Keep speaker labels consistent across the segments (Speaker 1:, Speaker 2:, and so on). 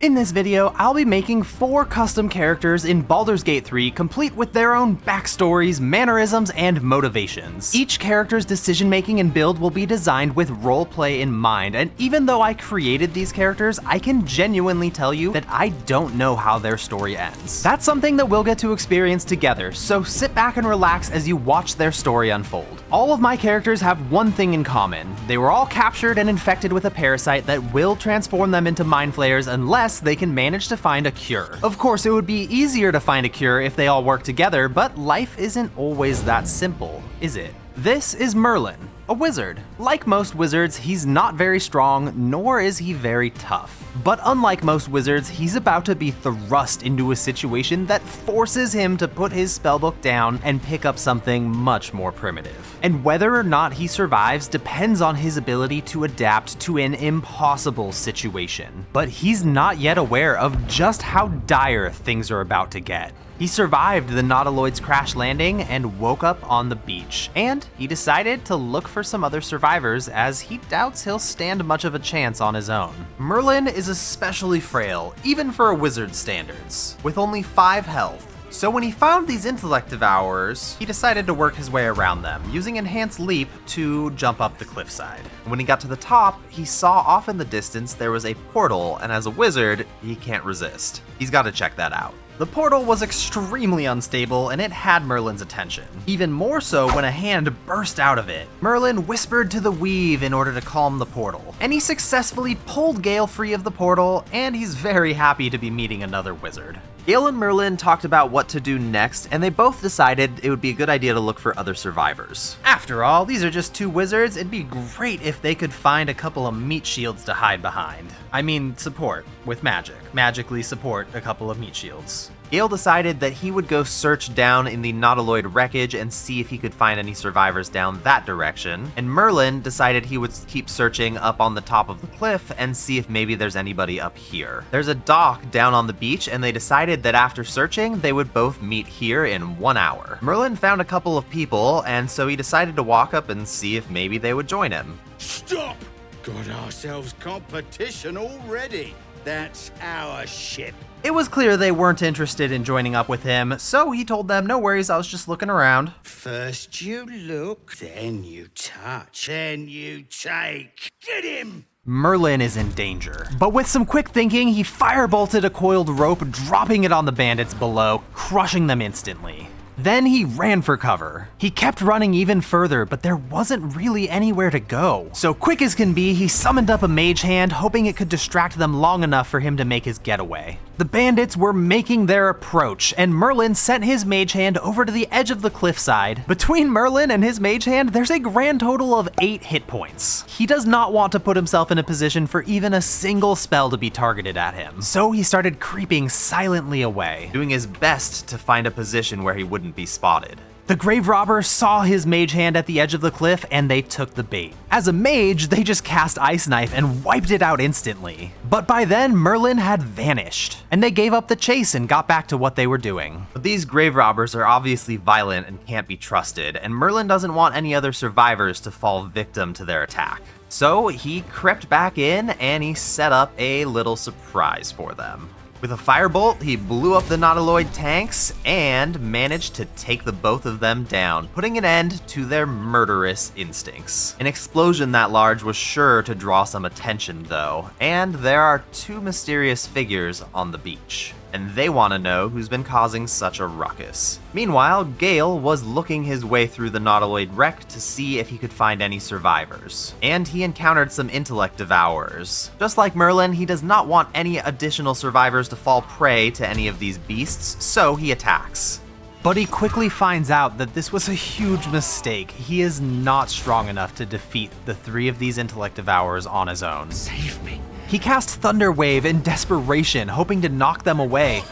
Speaker 1: In this video, I'll be making 4 custom characters in Baldur's Gate 3, complete with their own backstories, mannerisms, and motivations. Each character's decision-making and build will be designed with roleplay in mind, and even though I created these characters, I can genuinely tell you that I don't know how their story ends. That's something that we'll get to experience together, so sit back and relax as you watch their story unfold. All of my characters have one thing in common. They were all captured and infected with a parasite that will transform them into mind flayers unless they can manage to find a cure. Of course, it would be easier to find a cure if they all work together, but life isn't always that simple, is it? This is Merlin, a wizard. Like most wizards, he's not very strong, nor is he very tough. But unlike most wizards, he's about to be thrust into a situation that forces him to put his spellbook down and pick up something much more primitive. And whether or not he survives depends on his ability to adapt to an impossible situation. But he's not yet aware of just how dire things are about to get. He survived the Nautiloid's crash landing and woke up on the beach, and he decided to look for some other survivors as he doubts he'll stand much of a chance on his own. Merlin is especially frail, even for a wizard's standards, with only 5 health. So when he found these intellect devourers, he decided to work his way around them, using Enhanced Leap to jump up the cliffside. When he got to the top, he saw off in the distance there was a portal, and as a wizard, he can't resist. He's got to check that out. The portal was extremely unstable, and it had Merlin's attention. Even more so when a hand burst out of it. Merlin whispered to the weave in order to calm the portal, and he successfully pulled Gale free of the portal, and he's very happy to be meeting another wizard. Gale and Merlin talked about what to do next, and they both decided it would be a good idea to look for other survivors. After all, these are just 2 wizards, it'd be great if they could find a couple of meat shields to hide behind. I mean, support with magic. Magically support a couple of meat shields. Gale decided that he would go search down in the Nautiloid wreckage and see if he could find any survivors down that direction, and Merlin decided he would keep searching up on the top of the cliff and see if maybe there's anybody up here. There's a dock down on the beach, and they decided that after searching, they would both meet here in 1 hour. Merlin found a couple of people, and so he decided to walk up and see if maybe they would join him.
Speaker 2: Stop! Got ourselves competition already. That's our ship.
Speaker 1: It was clear they weren't interested in joining up with him, so he told them, no worries, I was just looking around.
Speaker 2: First you look, then you touch, then you take. Get him!
Speaker 1: Merlin is in danger. But with some quick thinking, he firebolted a coiled rope, dropping it on the bandits below, crushing them instantly. Then he ran for cover. He kept running even further, but there wasn't really anywhere to go. So quick as can be, he summoned up a mage hand, hoping it could distract them long enough for him to make his getaway. The bandits were making their approach, and Merlin sent his mage hand over to the edge of the cliffside. Between Merlin and his mage hand, there's a grand total of 8 hit points. He does not want to put himself in a position for even a single spell to be targeted at him. So he started creeping silently away, doing his best to find a position where he wouldn't be spotted. The grave robber saw his mage hand at the edge of the cliff, and they took the bait. As a mage, they just cast Ice Knife and wiped it out instantly. But by then, Merlin had vanished, and they gave up the chase and got back to what they were doing. But these grave robbers are obviously violent and can't be trusted, and Merlin doesn't want any other survivors to fall victim to their attack. So he crept back in, and he set up a little surprise for them. With a firebolt, he blew up the Nautiloid tanks and managed to take the both of them down, putting an end to their murderous instincts. An explosion that large was sure to draw some attention though, and there are 2 mysterious figures on the beach, and they want to know who's been causing such a ruckus. Meanwhile, Gale was looking his way through the Nautiloid wreck to see if he could find any survivors, and he encountered some intellect devourers. Just like Merlin, he does not want any additional survivors to fall prey to any of these beasts, so he attacks. But he quickly finds out that this was a huge mistake. He is not strong enough to defeat the 3 of these intellect devourers on his own.
Speaker 2: Save me.
Speaker 1: He cast Thunder Wave in desperation, hoping to knock them away.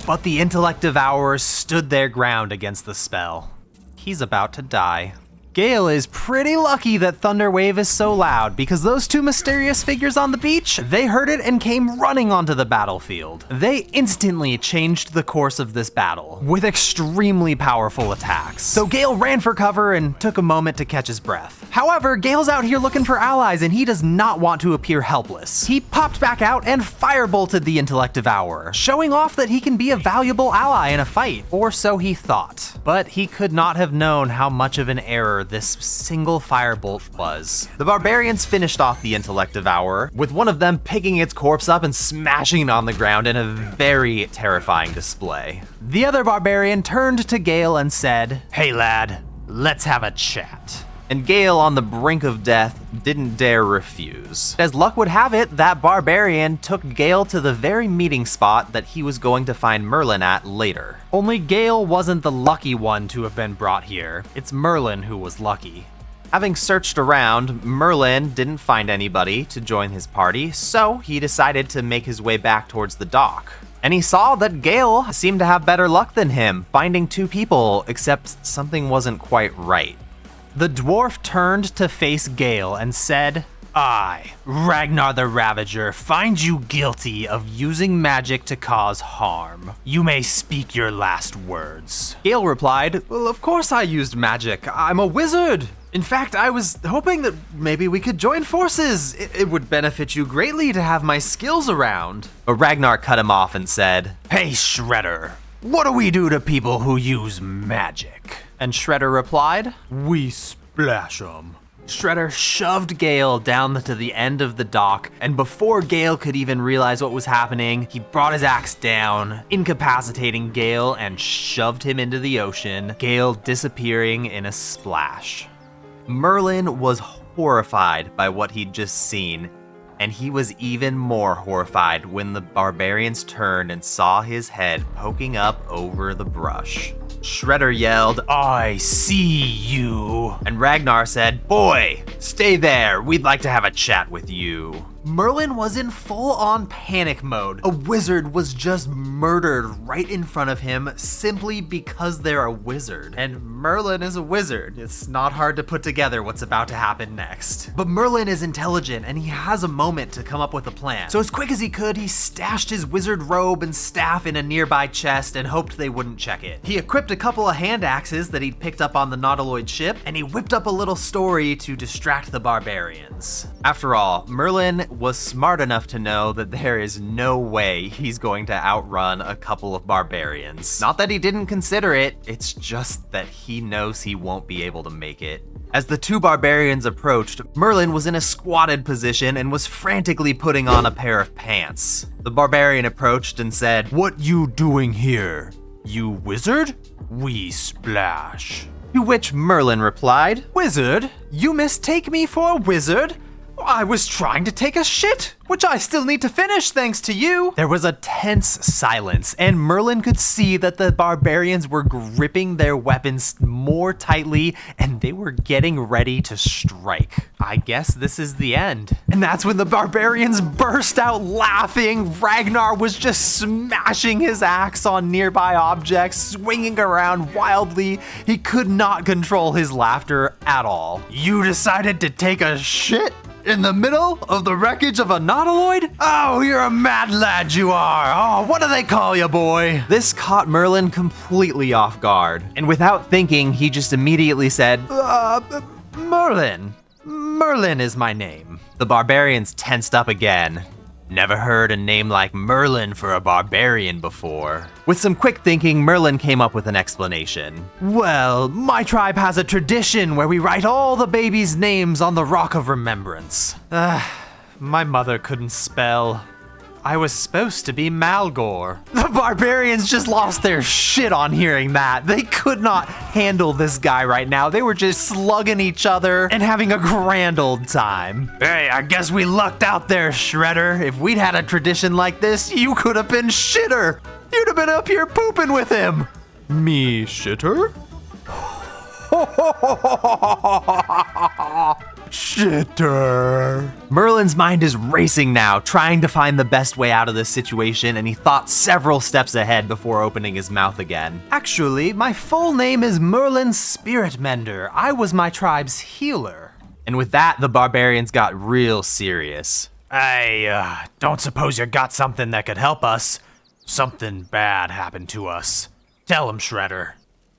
Speaker 1: But the intellect devourers stood their ground against the spell. He's about to die. Gale is pretty lucky that Thunder Wave is so loud because those two mysterious figures on the beach, they heard it and came running onto the battlefield. They instantly changed the course of this battle with extremely powerful attacks. So Gale ran for cover and took a moment to catch his breath. However, Gale's out here looking for allies and he does not want to appear helpless. He popped back out and firebolted the Intellect Devourer, showing off that he can be a valuable ally in a fight, or so he thought. But he could not have known how much of an error this single firebolt was. The barbarians finished off the Intellect Devourer, with one of them picking its corpse up and smashing it on the ground in a very terrifying display. The other barbarian turned to Gale and said, "Hey lad, let's have a chat." And Gale, on the brink of death, didn't dare refuse. As luck would have it, that barbarian took Gale to the very meeting spot that he was going to find Merlin at later. Only Gale wasn't the lucky one to have been brought here. It's Merlin who was lucky. Having searched around, Merlin didn't find anybody to join his party, so he decided to make his way back towards the dock. And he saw that Gale seemed to have better luck than him, finding two people, except something wasn't quite right. The dwarf turned to face Gale and said, "I, Ragnar the Ravager, find you guilty of using magic to cause harm. You may speak your last words." Gale replied, "Well, of course I used magic. I'm a wizard. In fact, I was hoping that maybe we could join forces. It would benefit you greatly to have my skills around." But Ragnar cut him off and said, "Hey, Shredder, what do we do to people who use magic?" And Shredder replied, "We splash 'em." Shredder shoved Gale down to the end of the dock, and before Gale could even realize what was happening, he brought his axe down, incapacitating Gale and shoved him into the ocean, Gale disappearing in a splash. Merlin was horrified by what he'd just seen, and he was even more horrified when the barbarians turned and saw his head poking up over the brush. Shredder yelled, "I see you." And Ragnar said, "Boy, stay there. We'd like to have a chat with you." Merlin was in full-on panic mode. A wizard was just murdered right in front of him simply because they're a wizard. And Merlin is a wizard. It's not hard to put together what's about to happen next. But Merlin is intelligent and he has a moment to come up with a plan. So as quick as he could, he stashed his wizard robe and staff in a nearby chest and hoped they wouldn't check it. He equipped a couple of hand axes that he'd picked up on the Nautiloid ship, and he whipped up a little story to distract the barbarians. After all, Merlin was smart enough to know that there is no way he's going to outrun a couple of barbarians. Not that he didn't consider it, it's just that he knows he won't be able to make it. As the two barbarians approached, Merlin was in a squatted position and was frantically putting on a pair of pants. The barbarian approached and said, "What you doing here? You wizard? We splash." To which Merlin replied, "Wizard? You mistake me for a wizard? I was trying to take a shit, which I still need to finish thanks to you." There was a tense silence, and Merlin could see that the barbarians were gripping their weapons more tightly, and they were getting ready to strike. I guess this is the end. And that's when the barbarians burst out laughing. Ragnar was just smashing his axe on nearby objects, swinging around wildly. He could not control his laughter at all. "You decided to take a shit in the middle of the wreckage of a Nautiloid? Oh, you're a mad lad, you are. Oh, what do they call you, boy?" This caught Merlin completely off guard. And without thinking, he just immediately said, Merlin. Merlin is my name." The barbarians tensed up again. Never heard a name like Merlin for a barbarian before. With some quick thinking, Merlin came up with an explanation. "Well, my tribe has a tradition where we write all the babies' names on the Rock of Remembrance. My mother couldn't spell. I was supposed to be Malgor." The barbarians just lost their shit on hearing that. They could not handle this guy right now. They were just slugging each other and having a grand old time. "Hey, I guess we lucked out there, Shredder. If we'd had a tradition like this, you could have been shitter. You'd have been up here pooping with him." "Me shitter?" Shitter. Merlin's mind is racing now, trying to find the best way out of this situation, and he thought several steps ahead before opening his mouth again. Actually, my full name is Merlin Spirit Mender. I was my tribe's healer. And with that, the barbarians got real serious. I don't suppose you got something that could help us? Something bad happened to us. Tell him, Shredder.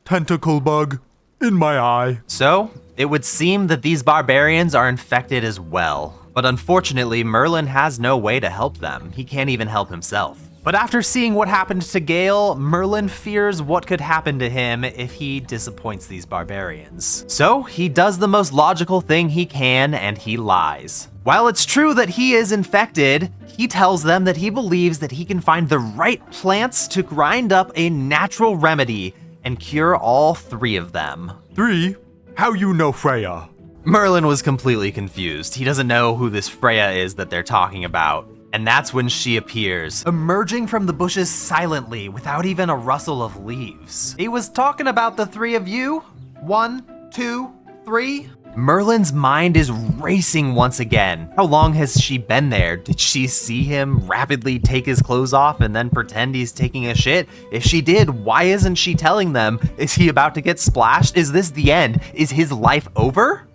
Speaker 1: Tentacle bug in my eye. So, it would seem that these barbarians are infected as well. But unfortunately, Merlin has no way to help them. He can't even help himself. But after seeing what happened to Gale, Merlin fears what could happen to him if he disappoints these barbarians. So he does the most logical thing he can, and he lies. While it's true that he is infected, he tells them that he believes that he can find the right plants to grind up a natural remedy and cure all 3 of them. 3? How you know Freya? Merlin was completely confused. He doesn't know who this Freya is that they're talking about. And that's when she appears, emerging from the bushes silently without even a rustle of leaves. He was talking about the 3 of you? 1, 2, 3? Merlin's mind is racing once again. How long has she been there? Did she see him rapidly take his clothes off and then pretend he's taking a shit? If she did, why isn't she telling them? Is he about to get splashed? Is this the end? Is his life over?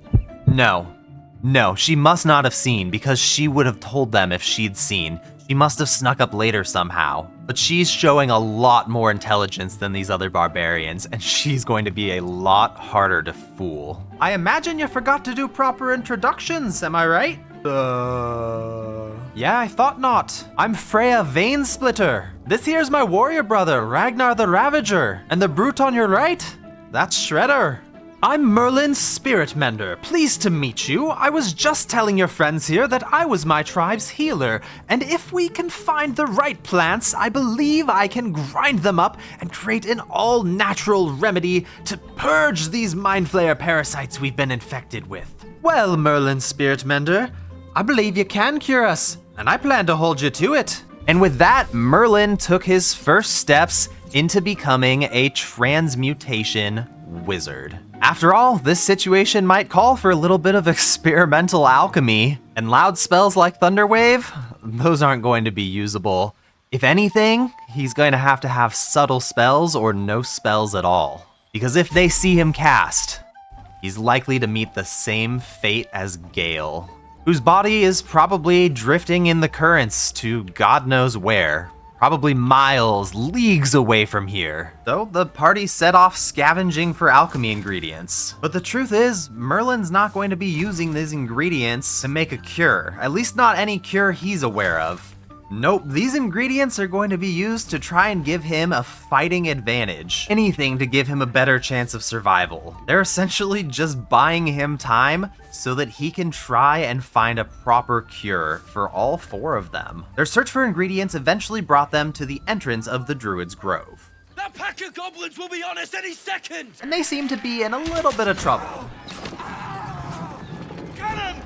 Speaker 1: No, she must not have seen, because she would have told them if she'd seen. She must have snuck up later somehow. But she's showing a lot more intelligence than these other barbarians, and she's going to be a lot harder to fool. I imagine you forgot to do proper introductions, am I right? Yeah, I thought not. I'm Freya Veinsplitter. This here's my warrior brother, Ragnar the Ravager. And the brute on your right? That's Shredder. I'm Merlin Spirit Mender. Pleased to meet you. I was just telling your friends here that I was my tribe's healer, and if we can find the right plants, I believe I can grind them up and create an all-natural remedy to purge these mind flayer parasites we've been infected with. Well, Merlin Spirit Mender, I believe you can cure us, and I plan to hold you to it. And with that, Merlin took his first steps into becoming a transmutation wizard. After all, this situation might call for a little bit of experimental alchemy, and loud spells like Thunderwave, those aren't going to be usable. If anything, he's going to have subtle spells or no spells at all. Because if they see him cast, he's likely to meet the same fate as Gale, whose body is probably drifting in the currents to God knows where. Probably miles, leagues away from here. So the party set off scavenging for alchemy ingredients. But the truth is, Merlin's not going to be using these ingredients to make a cure. At least not any cure he's aware of. Nope, these ingredients are going to be used to try and give him a fighting advantage. Anything to give him a better chance of survival. They're essentially just buying him time so that he can try and find a proper cure for all 4 of them. Their search for ingredients eventually brought them to the entrance of the Druid's Grove.
Speaker 2: That pack of goblins will be on us any second!
Speaker 1: And they seem to be in a little bit of trouble.
Speaker 2: Get him!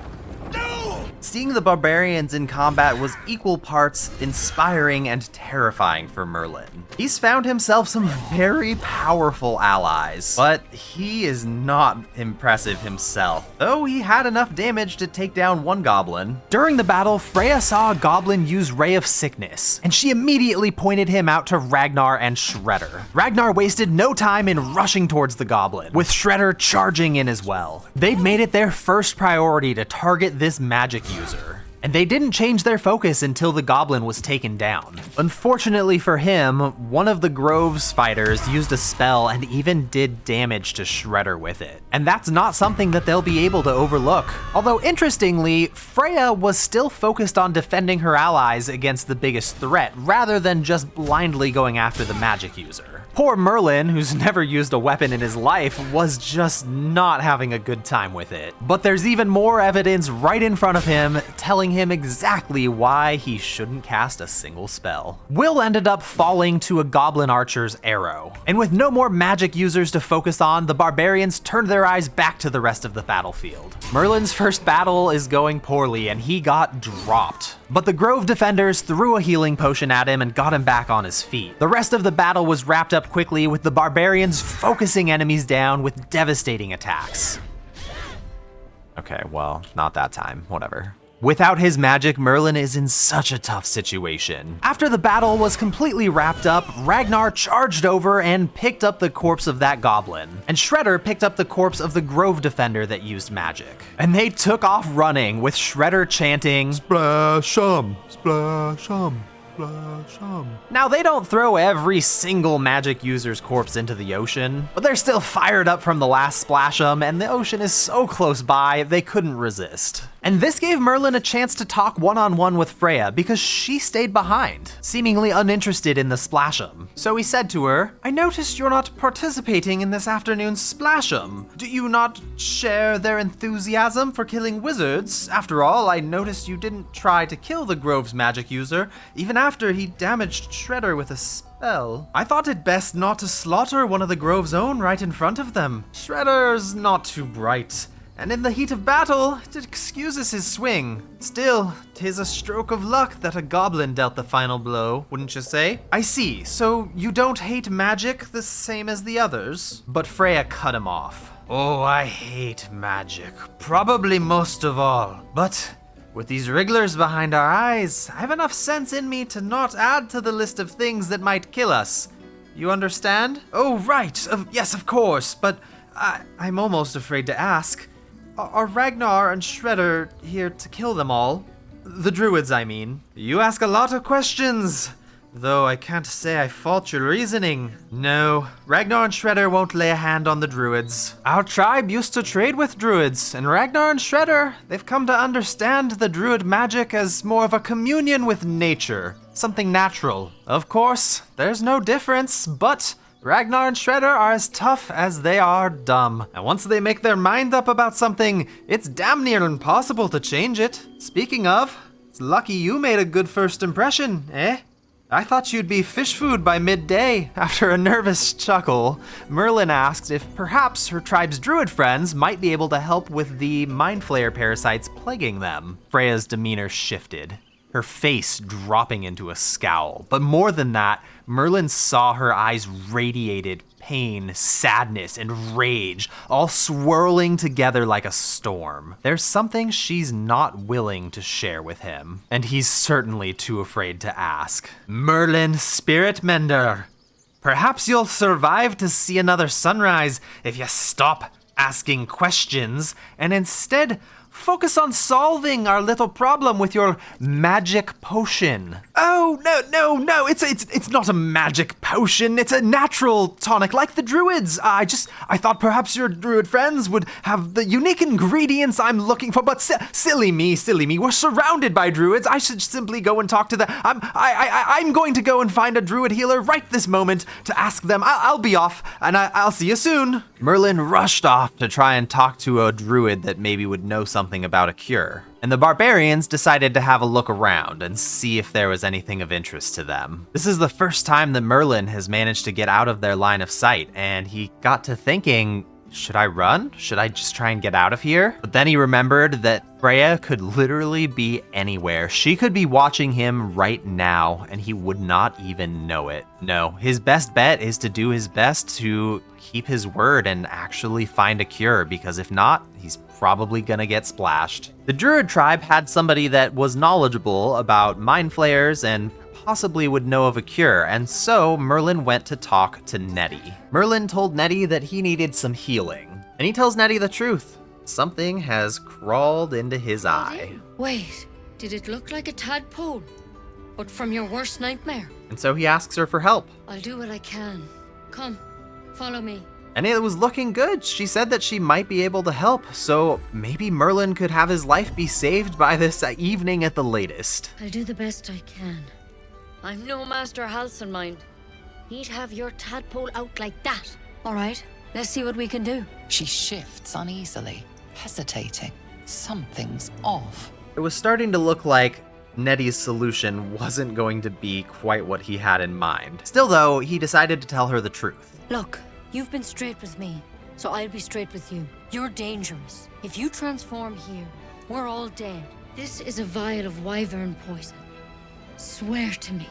Speaker 2: No!
Speaker 1: Seeing the barbarians in combat was equal parts inspiring and terrifying for Merlin. He's found himself some very powerful allies, but he is not impressive himself, though he had enough damage to take down one goblin. During the battle, Freya saw a goblin use Ray of Sickness, and she immediately pointed him out to Ragnar and Shredder. Ragnar wasted no time in rushing towards the goblin, with Shredder charging in as well. They'd made it their first priority to target this magic user, and they didn't change their focus until the goblin was taken down. Unfortunately for him, one of the Grove's fighters used a spell and even did damage to Shredder with it. And that's not something that they'll be able to overlook. Although interestingly, Freya was still focused on defending her allies against the biggest threat, rather than just blindly going after the magic user. Poor Merlin, who's never used a weapon in his life, was just not having a good time with it. But there's even more evidence right in front of him, telling him exactly why he shouldn't cast a single spell. Will ended up falling to a goblin archer's arrow. And with no more magic users to focus on, the barbarians turned their eyes back to the rest of the battlefield. Merlin's first battle is going poorly, and he got dropped. But the Grove defenders threw a healing potion at him and got him back on his feet. The rest of the battle was wrapped up quickly, with the barbarians focusing enemies down with devastating attacks. Okay, well, not that time. Whatever. Without his magic, Merlin is in such a tough situation. After the battle was completely wrapped up, Ragnar charged over and picked up the corpse of that goblin. And Shredder picked up the corpse of the Grove Defender that used magic. And they took off running, with Shredder chanting, "Splash-um, splash-um. Now, they don't throw every single magic user's corpse into the ocean, but they're still fired up from the last splash 'em, and the ocean is so close by, they couldn't resist. And this gave Merlin a chance to talk one-on-one with Freya because she stayed behind, seemingly uninterested in the splash 'em. So he said to her, "I noticed you're not participating in this afternoon's splash 'em. Do you not share their enthusiasm for killing wizards? After all, I noticed you didn't try to kill the Grove's magic user, even after he damaged Shredder with a spell. I thought it best not to slaughter one of the Grove's own right in front of them. Shredder's not too bright, and in the heat of battle, it excuses his swing. Still, 'tis a stroke of luck that a goblin dealt the final blow, wouldn't you say? I see, so you don't hate magic the same as the others?" But Freya cut him off. "Oh, I hate magic, probably most of all, but with these wrigglers behind our eyes, I have enough sense in me to not add to the list of things that might kill us. You understand?" "Oh, right, yes, of course, but I'm almost afraid to ask. Are Ragnar and Shredder here to kill them all? The druids, I mean." "You ask a lot of questions, though I can't say I fault your reasoning. No, Ragnar and Shredder won't lay a hand on the druids. Our tribe used to trade with druids, and Ragnar and Shredder, they've come to understand the druid magic as more of a communion with nature, something natural. Of course, there's no difference, but Ragnar and Shredder are as tough as they are dumb. And once they make their mind up about something, it's damn near impossible to change it. Speaking of, it's lucky you made a good first impression, eh? I thought you'd be fish food by midday." After a nervous chuckle, Merlin asked if perhaps her tribe's druid friends might be able to help with the mind flayer parasites plaguing them. Freya's demeanor shifted, her face dropping into a scowl. But more than that, Merlin saw her eyes radiated pain, sadness, and rage, all swirling together like a storm. There's something she's not willing to share with him, and he's certainly too afraid to ask. "Merlin, spirit mender, perhaps you'll survive to see another sunrise if you stop asking questions and instead focus on solving our little problem with your magic potion." "Oh, no, it's not a magic potion. It's a natural tonic like the druids. I thought perhaps your druid friends would have the unique ingredients I'm looking for, but silly me. We're surrounded by druids. I should simply go and talk to them. I'm going to go and find a druid healer right this moment to ask them. I'll be off, and I'll see you soon." Merlin rushed off to try and talk to a druid that maybe would know something about a cure, and the barbarians decided to have a look around and see if there was anything of interest to them. This is the first time that Merlin has managed to get out of their line of sight, and he got to thinking, should I run? Should I just try and get out of here? But then he remembered that Freya could literally be anywhere. She could be watching him right now, and he would not even know it. No, his best bet is to do his best to keep his word and actually find a cure, because if not, he's probably gonna get splashed. The druid tribe had somebody that was knowledgeable about mind flayers and possibly would know of a cure, and so Merlin went to talk to Nettie. Merlin told Nettie that he needed some healing, and he tells Nettie the truth. Something has crawled into his eye.
Speaker 3: Wait, did it look like a tadpole? But from your worst nightmare?
Speaker 1: And so he asks her for help.
Speaker 3: I'll do what I can. Come, follow me.
Speaker 1: And it was looking good. She said that she might be able to help, so maybe Merlin could have his life be saved by this evening at the latest.
Speaker 3: I'll do the best I can. I'm no Master Halcyon mind. He'd have your tadpole out like that. All right, let's see what we can do.
Speaker 4: She shifts uneasily, hesitating. Something's off.
Speaker 1: It was starting to look like Nettie's solution wasn't going to be quite what he had in mind. Still though, he decided to tell her the truth.
Speaker 3: Look, you've been straight with me, so I'll be straight with you. You're dangerous. If you transform here, we're all dead. This is a vial of wyvern poison. Swear to me,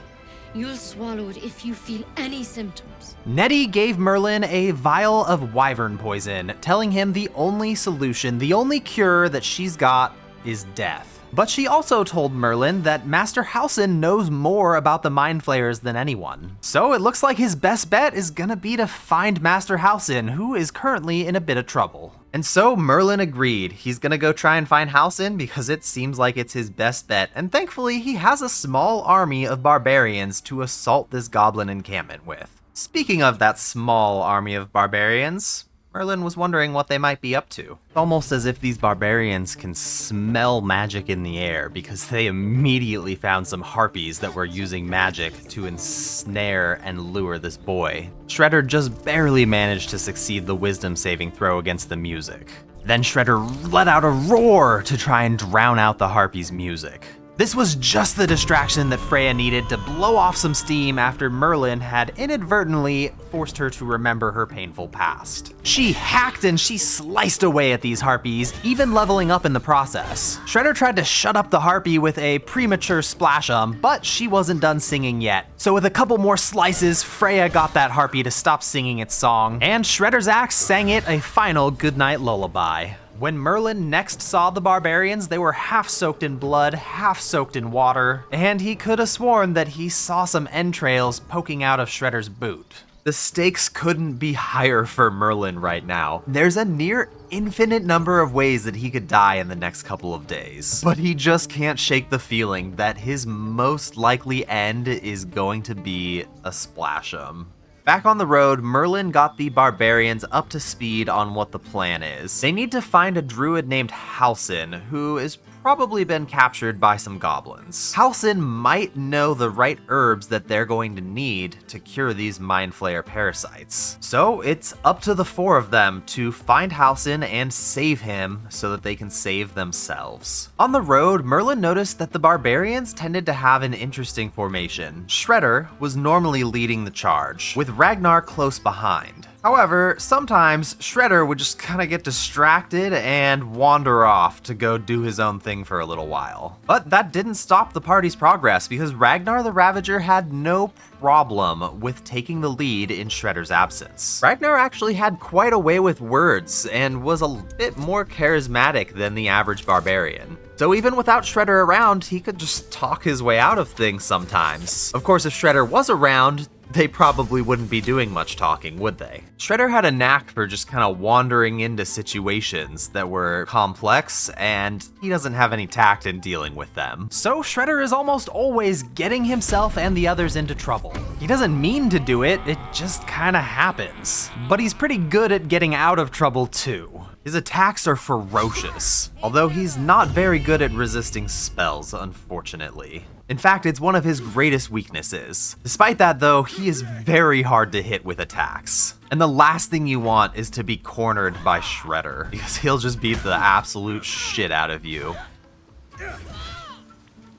Speaker 3: You'll swallow it if you feel any symptoms.
Speaker 1: Nettie gave Merlin a vial of wyvern poison, telling him the only solution, the only cure that she's got is death. But she also told Merlin that Master Halsin knows more about the Mind Flayers than anyone. So it looks like his best bet is gonna be to find Master Halsin, who is currently in a bit of trouble. And so Merlin agreed. He's gonna go try and find Halsin because it seems like it's his best bet, and thankfully he has a small army of barbarians to assault this goblin encampment with. Speaking of that small army of barbarians, Merlin was wondering what they might be up to. Almost as if these barbarians can smell magic in the air because they immediately found some harpies that were using magic to ensnare and lure this boy. Shredder just barely managed to succeed the wisdom saving throw against the music. Then Shredder let out a roar to try and drown out the harpies' music. This was just the distraction that Freya needed to blow off some steam after Merlin had inadvertently forced her to remember her painful past. She hacked and she sliced away at these harpies, even leveling up in the process. Shredder tried to shut up the harpy with a premature splash but she wasn't done singing yet. So with a couple more slices, Freya got that harpy to stop singing its song, and Shredder's axe sang it a final goodnight lullaby. When Merlin next saw the barbarians, they were half soaked in blood, half soaked in water, and he could have sworn that he saw some entrails poking out of Shredder's boot. The stakes couldn't be higher for Merlin right now. There's a near infinite number of ways that he could die in the next couple of days, but he just can't shake the feeling that his most likely end is going to be a splash'em. Back on the road, Merlin got the barbarians up to speed on what the plan is. They need to find a druid named Halsin, who is probably been captured by some goblins. Halsin might know the right herbs that they're going to need to cure these Mind Flayer parasites. So it's up to the four of them to find Halsin and save him so that they can save themselves. On the road, Merlin noticed that the barbarians tended to have an interesting formation. Shredder was normally leading the charge, with Ragnar close behind. However, sometimes Shredder would just kind of get distracted and wander off to go do his own thing for a little while. But that didn't stop the party's progress because Ragnar the Ravager had no problem with taking the lead in Shredder's absence. Ragnar actually had quite a way with words and was a bit more charismatic than the average barbarian. So even without Shredder around, he could just talk his way out of things sometimes. Of course, if Shredder was around, they probably wouldn't be doing much talking, would they? Shredder had a knack for just kind of wandering into situations that were complex, and he doesn't have any tact in dealing with them. So Shredder is almost always getting himself and the others into trouble. He doesn't mean to do it, it just kind of happens. But he's pretty good at getting out of trouble too. His attacks are ferocious, although he's not very good at resisting spells, unfortunately. In fact, it's one of his greatest weaknesses. Despite that though, he is very hard to hit with attacks. And the last thing you want is to be cornered by Shredder, because he'll just beat the absolute shit out of you.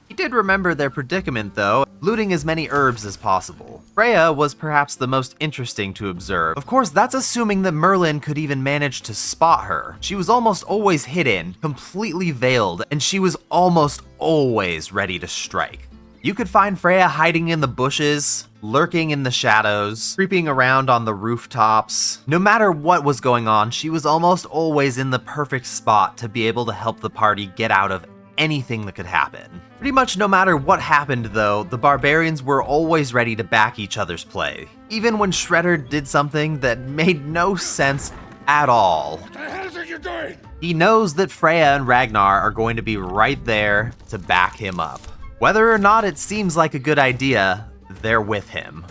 Speaker 1: He did remember their predicament though, looting as many herbs as possible. Freya was perhaps the most interesting to observe. Of course, that's assuming that Merlin could even manage to spot her. She was almost always hidden, completely veiled, and she was almost always ready to strike. You could find Freya hiding in the bushes, lurking in the shadows, creeping around on the rooftops. No matter what was going on, she was almost always in the perfect spot to be able to help the party get out of anything that could happen. Pretty much no matter what happened though, the barbarians were always ready to back each other's play. Even when Shredder did something that made no sense at all.
Speaker 2: What the hell are you doing?
Speaker 1: He knows that Freya and Ragnar are going to be right there to back him up. Whether or not it seems like a good idea, they're with him.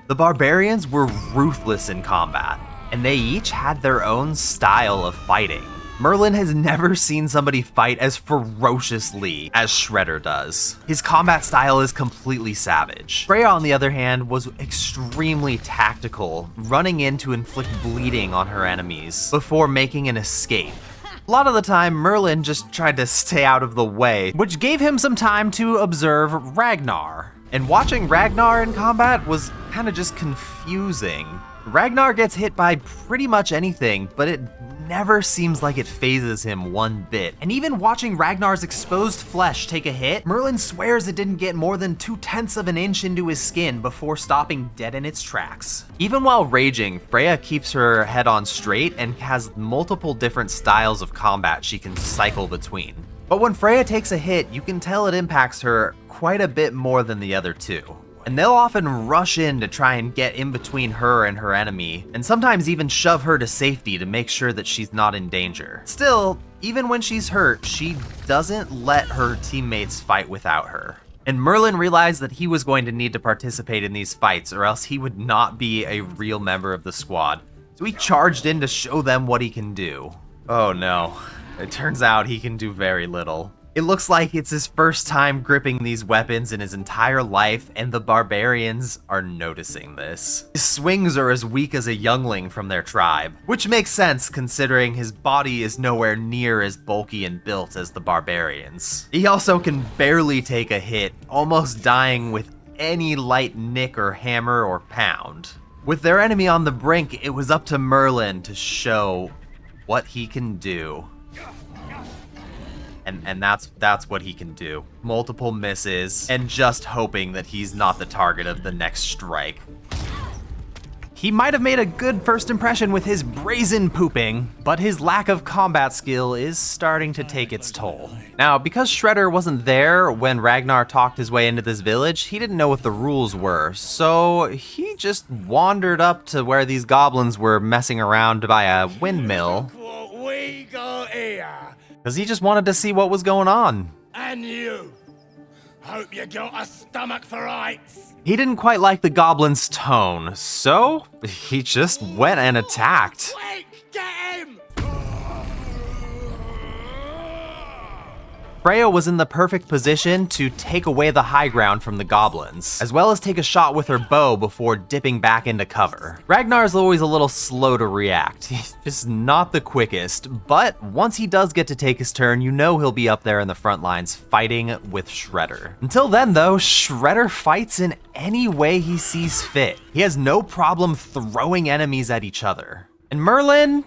Speaker 1: The barbarians were ruthless in combat, and they each had their own style of fighting. Merlin has never seen somebody fight as ferociously as Shredder does. His combat style is completely savage. Freya, on the other hand, was extremely tactical, running in to inflict bleeding on her enemies before making an escape. A lot of the time, Merlin just tried to stay out of the way, which gave him some time to observe Ragnar. And watching Ragnar in combat was kind of just confusing. Ragnar gets hit by pretty much anything, but it never seems like it phases him one bit. And even watching Ragnar's exposed flesh take a hit, Merlin swears it didn't get more than 2/10 of an inch into his skin before stopping dead in its tracks. Even while raging, Freya keeps her head on straight and has multiple different styles of combat she can cycle between. But when Freya takes a hit, you can tell it impacts her quite a bit more than the other two. And they'll often rush in to try and get in between her and her enemy, and sometimes even shove her to safety to make sure that she's not in danger. Still, even when she's hurt, she doesn't let her teammates fight without her. And Merlin realized that he was going to need to participate in these fights or else he would not be a real member of the squad. So he charged in to show them what he can do. Oh no, it turns out he can do very little. It looks like it's his first time gripping these weapons in his entire life, and the barbarians are noticing this. His swings are as weak as a youngling from their tribe, which makes sense considering his body is nowhere near as bulky and built as the barbarians. He also can barely take a hit, almost dying with any light nick or hammer or pound. With their enemy on the brink, it was up to Merlin to show what he can do. And that's what he can do. Multiple misses, and just hoping that he's not the target of the next strike. He might have made a good first impression with his brazen pooping, but his lack of combat skill is starting to take its toll. Now, because Shredder wasn't there when Ragnar talked his way into this village, he didn't know what the rules were, so he just wandered up to where these goblins were messing around by a windmill.
Speaker 2: What we got here?
Speaker 1: Because he just wanted to see what was going on.
Speaker 2: And you. Hope you got a stomach for rights.
Speaker 1: He didn't quite like the goblin's tone, so he just went and attacked.
Speaker 2: Quick, get him!
Speaker 1: Freya was in the perfect position to take away the high ground from the goblins, as well as take a shot with her bow before dipping back into cover. Ragnar's always a little slow to react. He's just not the quickest, but once he does get to take his turn, you know he'll be up there in the front lines fighting with Shredder. Until then though, Shredder fights in any way he sees fit. He has no problem throwing enemies at each other. And Merlin,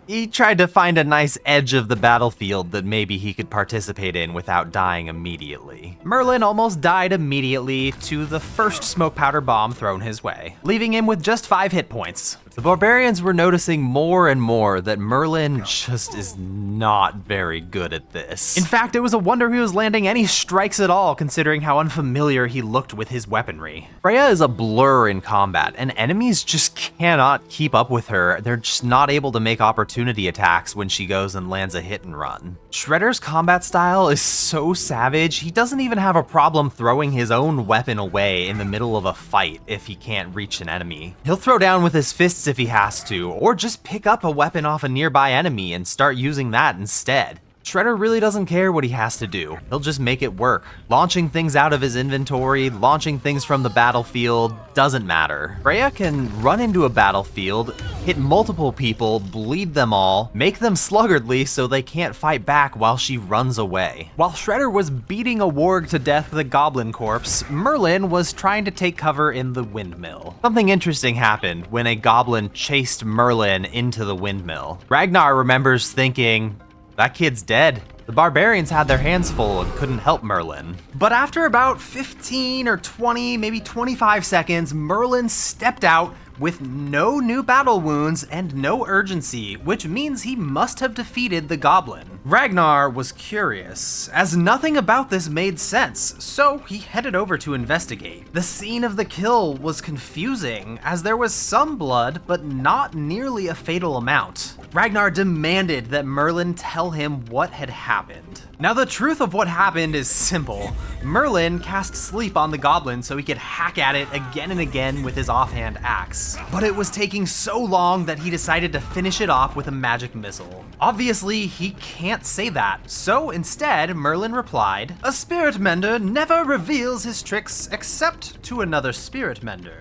Speaker 1: he tried to find a nice edge of the battlefield that maybe he could participate in without dying immediately. Merlin almost died immediately to the first smoke powder bomb thrown his way, leaving him with just 5 hit points. The barbarians were noticing more and more that Merlin just is not very good at this. In fact, it was a wonder he was landing any strikes at all considering how unfamiliar he looked with his weaponry. Freya is a blur in combat, and enemies just cannot keep up with her. They're just not able to make opportunity attacks when she goes and lands a hit and run. Shredder's combat style is so savage, he doesn't even have a problem throwing his own weapon away in the middle of a fight if he can't reach an enemy. He'll throw down with his fists if he has to, or just pick up a weapon off a nearby enemy and start using that instead. Shredder really doesn't care what he has to do. He'll just make it work. Launching things out of his inventory, launching things from the battlefield, doesn't matter. Freya can run into a battlefield, hit multiple people, bleed them all, make them sluggardly so they can't fight back while she runs away. While Shredder was beating a warg to death with a goblin corpse, Merlin was trying to take cover in the windmill. Something interesting happened when a goblin chased Merlin into the windmill. Ragnar remembers thinking, that kid's dead. The barbarians had their hands full and couldn't help Merlin. But after about 15 or 20, maybe 25 seconds, Merlin stepped out with no new battle wounds and no urgency, which means he must have defeated the goblin. Ragnar was curious, as nothing about this made sense, so he headed over to investigate. The scene of the kill was confusing, as there was some blood, but not nearly a fatal amount. Ragnar demanded that Merlin tell him what had happened. Now the truth of what happened is simple. Merlin cast sleep on the goblin so he could hack at it again and again with his offhand axe. But it was taking so long that he decided to finish it off with a magic missile. Obviously, he can't say that, so instead, Merlin replied, "A spirit mender never reveals his tricks except to another spirit mender."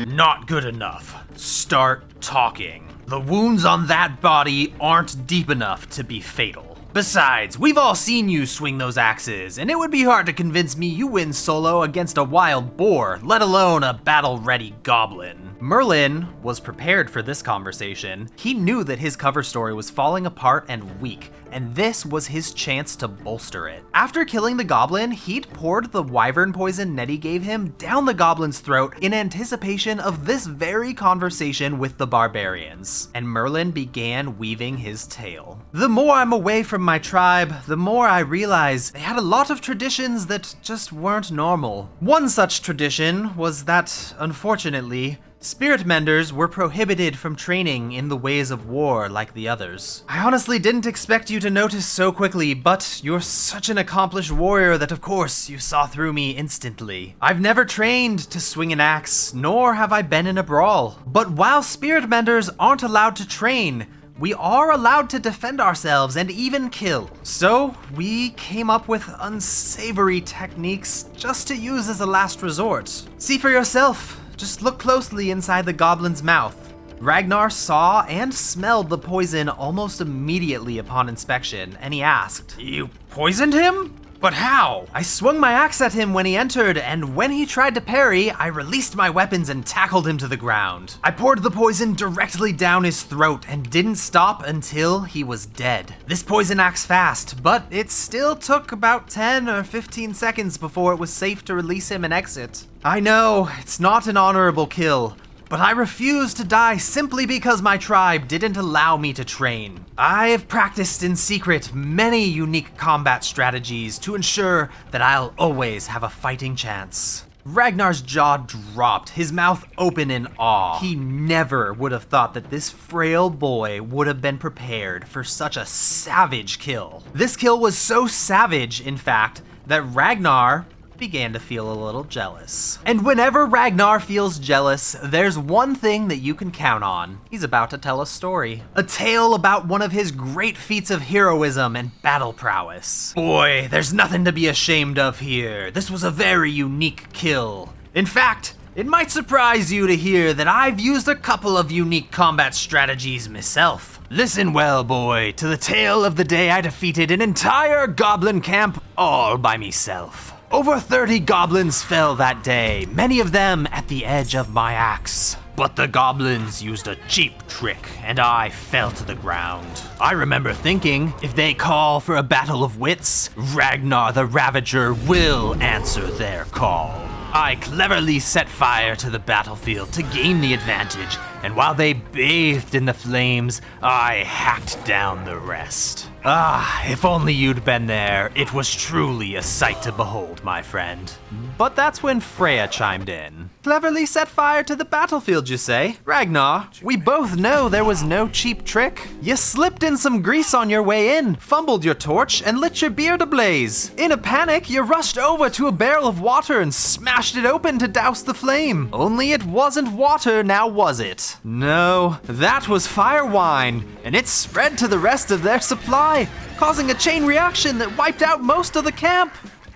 Speaker 1: Not good enough. Start talking. The wounds on that body aren't deep enough to be fatal. Besides, we've all seen you swing those axes, and it would be hard to convince me you win solo against a wild boar, let alone a battle-ready goblin. Merlin was prepared for this conversation. He knew that his cover story was falling apart and weak, and this was his chance to bolster it. After killing the goblin, he'd poured the wyvern poison Nettie gave him down the goblin's throat in anticipation of this very conversation with the barbarians. And Merlin began weaving his tale. The more I'm away from my tribe, the more I realize they had a lot of traditions that just weren't normal. One such tradition was that, unfortunately, spirit menders were prohibited from training in the ways of war like the others. I honestly didn't expect you to notice so quickly, but you're such an accomplished warrior that of course you saw through me instantly. I've never trained to swing an axe, nor have I been in a brawl. But while spirit menders aren't allowed to train, we are allowed to defend ourselves and even kill. So we came up with unsavory techniques just to use as a last resort. See for yourself. Just look closely inside the goblin's mouth. Ragnar saw and smelled the poison almost immediately upon inspection, and he asked, "You poisoned him? But how?" I swung my axe at him when he entered, and when he tried to parry, I released my weapons and tackled him to the ground. I poured the poison directly down his throat and didn't stop until he was dead. This poison acts fast, but it still took about 10 or 15 seconds before it was safe to release him and exit. I know, it's not an honorable kill, but I refuse to die simply because my tribe didn't allow me to train. I have practiced in secret many unique combat strategies to ensure that I'll always have a fighting chance. Ragnar's jaw dropped, his mouth open in awe. He never would have thought that this frail boy would have been prepared for such a savage kill. This kill was so savage, in fact, that Ragnar began to feel a little jealous. And whenever Ragnar feels jealous, there's one thing that you can count on. He's about to tell a story. A tale about one of his great feats of heroism and battle prowess. Boy, there's nothing to be ashamed of here. This was a very unique kill. In fact, it might surprise you to hear that I've used a couple of unique combat strategies myself. Listen well, boy, to the tale of the day I defeated an entire goblin camp all by myself. Over 30 goblins fell that day, many of them at the edge of my axe. But the goblins used a cheap trick, and I fell to the ground. I remember thinking, if they call for a battle of wits, Ragnar the Ravager will answer their call. I cleverly set fire to the battlefield to gain the advantage, and while they bathed in the flames, I hacked down the rest. Ah, if only you'd been there. It was truly a sight to behold, my friend. But that's when Freya chimed in. Cleverly set fire to the battlefield, you say? Ragnar, we both know there was no cheap trick. You slipped in some grease on your way in, fumbled your torch, and lit your beard ablaze. In a panic, you rushed over to a barrel of water and smashed it open to douse the flame. Only it wasn't water, now was it? No, that was fire wine, and it spread to the rest of their supply, causing a chain reaction that wiped out most of the camp.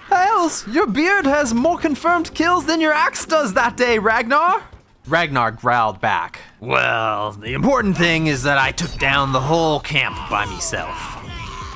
Speaker 1: Hells, your beard has more confirmed kills than your axe does that day, Ragnar. Ragnar growled back. Well, the important thing is that I took down the whole camp by myself.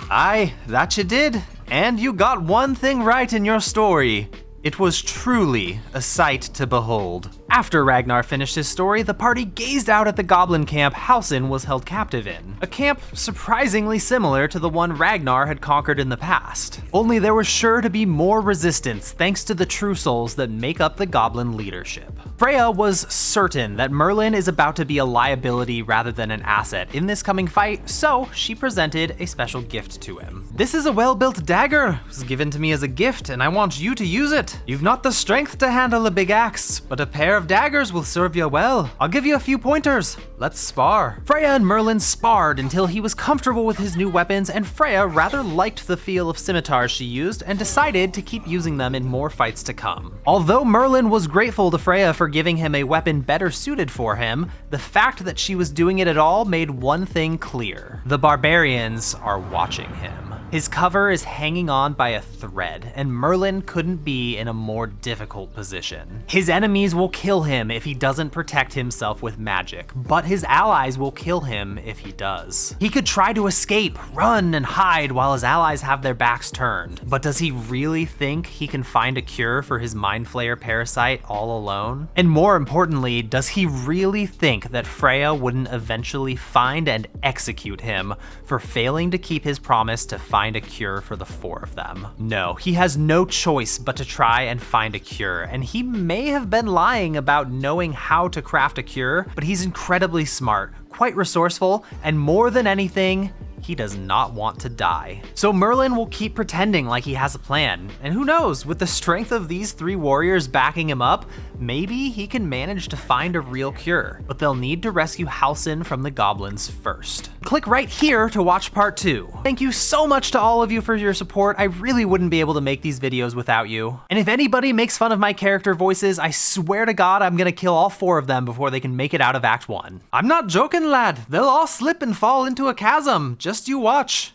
Speaker 1: Aye, that you did, and you got one thing right in your story. It was truly a sight to behold. After Ragnar finished his story, the party gazed out at the goblin camp Halsin was held captive in. A camp surprisingly similar to the one Ragnar had conquered in the past. Only there was sure to be more resistance thanks to the true souls that make up the goblin leadership. Freya was certain that Merlin is about to be a liability rather than an asset in this coming fight, so she presented a special gift to him. This is a well-built dagger. It was given to me as a gift, and I want you to use it. You've not the strength to handle a big axe, but a pair of daggers will serve you well. I'll give you a few pointers. Let's spar. Freya and Merlin sparred until he was comfortable with his new weapons, and Freya rather liked the feel of scimitars she used and decided to keep using them in more fights to come. Although Merlin was grateful to Freya for giving him a weapon better suited for him, the fact that she was doing it at all made one thing clear. The barbarians are watching him. His cover is hanging on by a thread, and Merlin couldn't be in a more difficult position. His enemies will kill him if he doesn't protect himself with magic, but his allies will kill him if he does. He could try to escape, run, and hide while his allies have their backs turned, but does he really think he can find a cure for his Mind Flayer parasite all alone? And more importantly, does he really think that Freya wouldn't eventually find and execute him for failing to keep his promise to find a cure for the four of them? No, he has no choice but to try and find a cure, and he may have been lying about knowing how to craft a cure, but he's incredibly smart, quite resourceful, and more than anything, he does not want to die. So Merlin will keep pretending like he has a plan, and who knows, with the strength of these three warriors backing him up, maybe he can manage to find a real cure, but they'll need to rescue Halsin from the goblins first. Click right here to watch part 2. Thank you so much to all of you for your support. I really wouldn't be able to make these videos without you. And if anybody makes fun of my character voices, I swear to God I'm gonna kill all 4 of them before they can make it out of Act 1. I'm not joking, lad. They'll all slip and fall into a chasm. Just you watch.